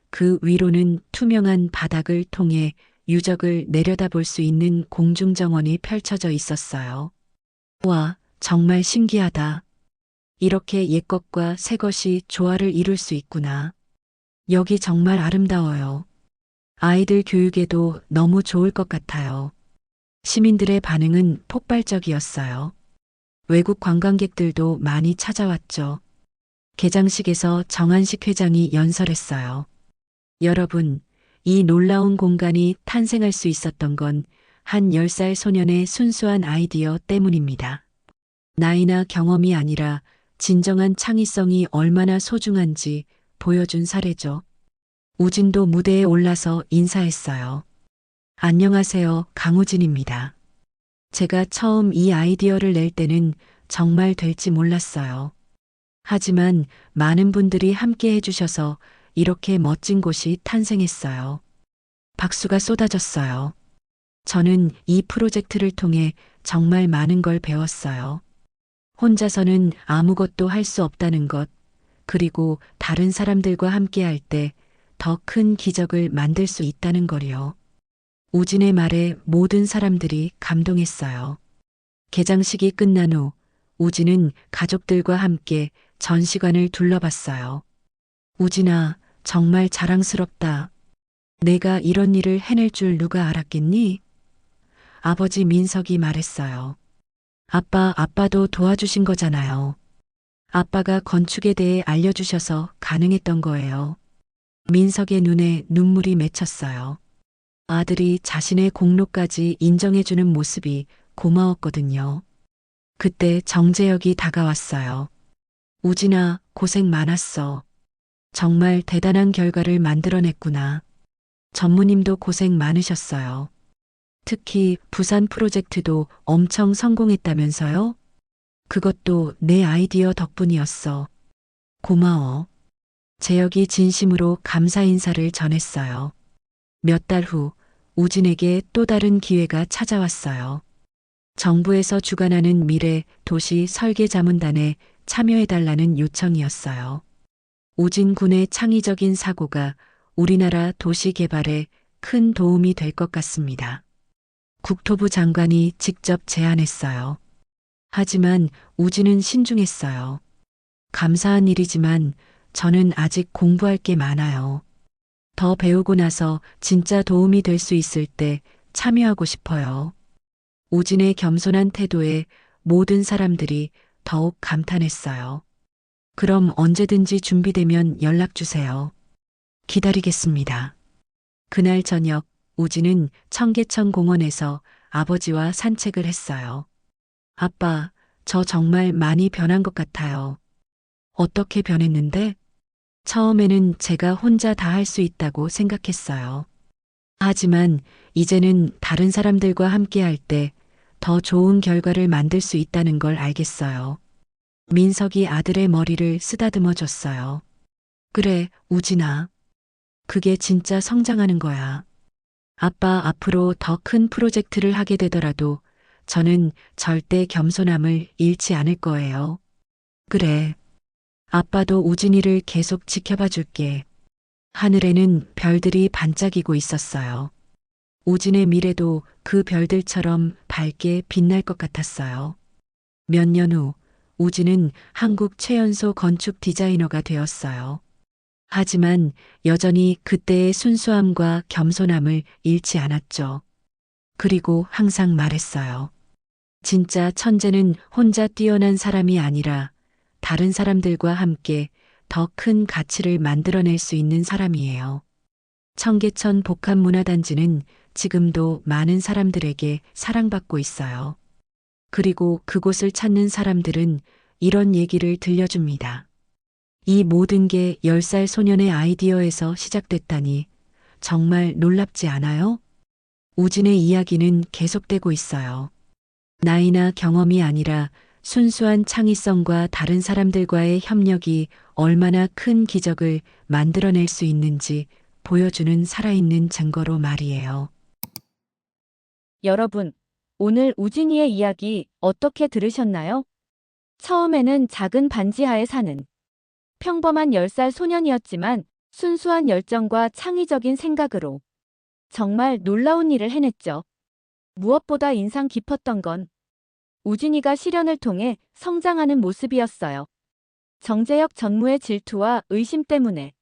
그 위로는 투명한 바닥을 통해 유적을 내려다볼 수 있는 공중정원이 펼쳐져 있었어요. 와, 정말 신기하다. 이렇게 옛것과 새것이 조화를 이룰 수 있구나. 여기 정말 아름다워요. 아이들 교육에도 너무 좋을 것 같아요. 시민들의 반응은 폭발적이었어요. 외국 관광객들도 많이 찾아왔죠. 개장식에서 정한식 회장이 연설했어요. 여러분, 이 놀라운 공간이 탄생할 수 있었던 건 한 10살 소년의 순수한 아이디어 때문입니다. 나이나 경험이 아니라 진정한 창의성이 얼마나 소중한지 보여준 사례죠. 우진도 무대에 올라서 인사했어요. 안녕하세요, 강우진입니다. 제가 처음 이 아이디어를 낼 때는 정말 될지 몰랐어요. 하지만 많은 분들이 함께 해주셔서 이렇게 멋진 곳이 탄생했어요. 박수가 쏟아졌어요. 저는 이 프로젝트를 통해 정말 많은 걸 배웠어요. 혼자서는 아무것도 할 수 없다는 것, 그리고 다른 사람들과 함께 할 때 더 큰 기적을 만들 수 있다는 거요. 우진의 말에 모든 사람들이 감동했어요. 개장식이 끝난 후 우진은 가족들과 함께 전시관을 둘러봤어요. 우진아, 정말 자랑스럽다. 내가 이런 일을 해낼 줄 누가 알았겠니? 아버지 민석이 말했어요. 아빠도 도와주신 거잖아요. 아빠가 건축에 대해 알려주셔서 가능했던 거예요. 민석의 눈에 눈물이 맺혔어요. 아들이 자신의 공로까지 인정해주는 모습이 고마웠거든요. 그때 정재혁이 다가왔어요. 우진아, 고생 많았어. 정말 대단한 결과를 만들어냈구나. 전무님도 고생 많으셨어요. 특히 부산 프로젝트도 엄청 성공했다면서요? 그것도 내 아이디어 덕분이었어. 고마워. 재혁이 진심으로 감사 인사를 전했어요. 몇 달 후 우진에게 또 다른 기회가 찾아왔어요. 정부에서 주관하는 미래 도시 설계 자문단에 참여해달라는 요청이었어요. 우진 군의 창의적인 사고가 우리나라 도시 개발에 큰 도움이 될 것 같습니다. 국토부 장관이 직접 제안했어요. 하지만 우진은 신중했어요. 감사한 일이지만 저는 아직 공부할 게 많아요. 더 배우고 나서 진짜 도움이 될 수 있을 때 참여하고 싶어요. 우진의 겸손한 태도에 모든 사람들이 더욱 감탄했어요. 그럼 언제든지 준비되면 연락 주세요. 기다리겠습니다. 그날 저녁 우진은 청계천 공원에서 아버지와 산책을 했어요. 아빠, 저 정말 많이 변한 것 같아요. 어떻게 변했는데? 처음에는 제가 혼자 다 할 수 있다고 생각했어요. 하지만 이제는 다른 사람들과 함께 할 때 더 좋은 결과를 만들 수 있다는 걸 알겠어요. 민석이 아들의 머리를 쓰다듬어 줬어요. 그래, 우진아. 그게 진짜 성장하는 거야. 아빠 앞으로 더 큰 프로젝트를 하게 되더라도 저는 절대 겸손함을 잃지 않을 거예요. 그래. 아빠도 우진이를 계속 지켜봐 줄게. 하늘에는 별들이 반짝이고 있었어요. 우진의 미래도 그 별들처럼 밝게 빛날 것 같았어요. 몇 년 후 우진은 한국 최연소 건축 디자이너가 되었어요. 하지만 여전히 그때의 순수함과 겸손함을 잃지 않았죠. 그리고 항상 말했어요. 진짜 천재는 혼자 뛰어난 사람이 아니라 다른 사람들과 함께 더 큰 가치를 만들어낼 수 있는 사람이에요. 청계천 복합문화단지는 지금도 많은 사람들에게 사랑받고 있어요. 그리고 그곳을 찾는 사람들은 이런 얘기를 들려줍니다. 이 모든 게 10살 소년의 아이디어에서 시작됐다니 정말 놀랍지 않아요? 우진의 이야기는 계속되고 있어요. 나이나 경험이 아니라 순수한 창의성과 다른 사람들과의 협력이 얼마나 큰 기적을 만들어낼 수 있는지 보여주는 살아있는 증거로 말이에요. 여러분, 오늘 우진이의 이야기 어떻게 들으셨나요? 처음에는 작은 반지하에 사는 평범한 10살 소년이었지만 순수한 열정과 창의적인 생각으로 정말 놀라운 일을 해냈죠. 무엇보다 인상 깊었던 건 우진이가 시련을 통해 성장하는 모습이었어요. 정재혁 전무의 질투와 의심 때문에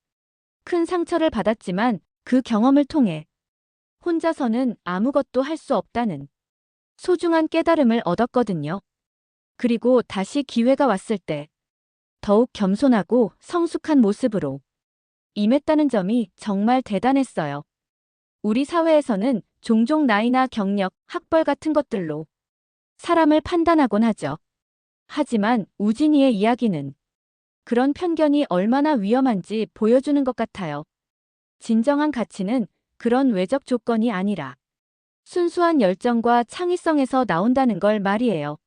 큰 상처를 받았지만 그 경험을 통해 혼자서는 아무것도 할 수 없다는 소중한 깨달음을 얻었거든요. 그리고 다시 기회가 왔을 때 더욱 겸손하고 성숙한 모습으로 임했다는 점이 정말 대단했어요. 우리 사회에서는 종종 나이나 경력, 학벌 같은 것들로 사람을 판단하곤 하죠. 하지만 우진이의 이야기는 그런 편견이 얼마나 위험한지 보여주는 것 같아요. 진정한 가치는 그런 외적 조건이 아니라 순수한 열정과 창의성에서 나온다는 걸 말이에요.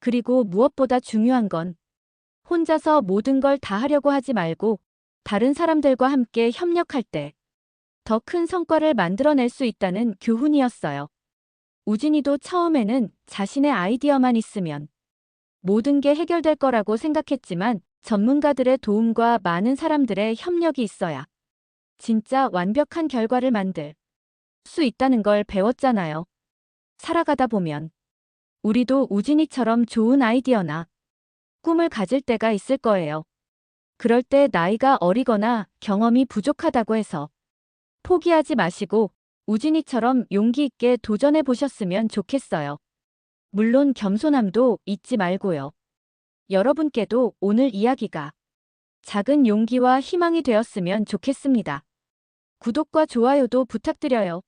그리고 무엇보다 중요한 건 혼자서 모든 걸 다 하려고 하지 말고 다른 사람들과 함께 협력할 때 더 큰 성과를 만들어낼 수 있다는 교훈이었어요. 우진이도 처음에는 자신의 아이디어만 있으면 모든 게 해결될 거라고 생각했지만 전문가들의 도움과 많은 사람들의 협력이 있어야 진짜 완벽한 결과를 만들 수 있다는 걸 배웠잖아요. 살아가다 보면 우리도 우진이처럼 좋은 아이디어나 꿈을 가질 때가 있을 거예요. 그럴 때 나이가 어리거나 경험이 부족하다고 해서 포기하지 마시고 우진이처럼 용기 있게 도전해 보셨으면 좋겠어요. 물론 겸손함도 잊지 말고요. 여러분께도 오늘 이야기가 작은 용기와 희망이 되었으면 좋겠습니다. 구독과 좋아요도 부탁드려요.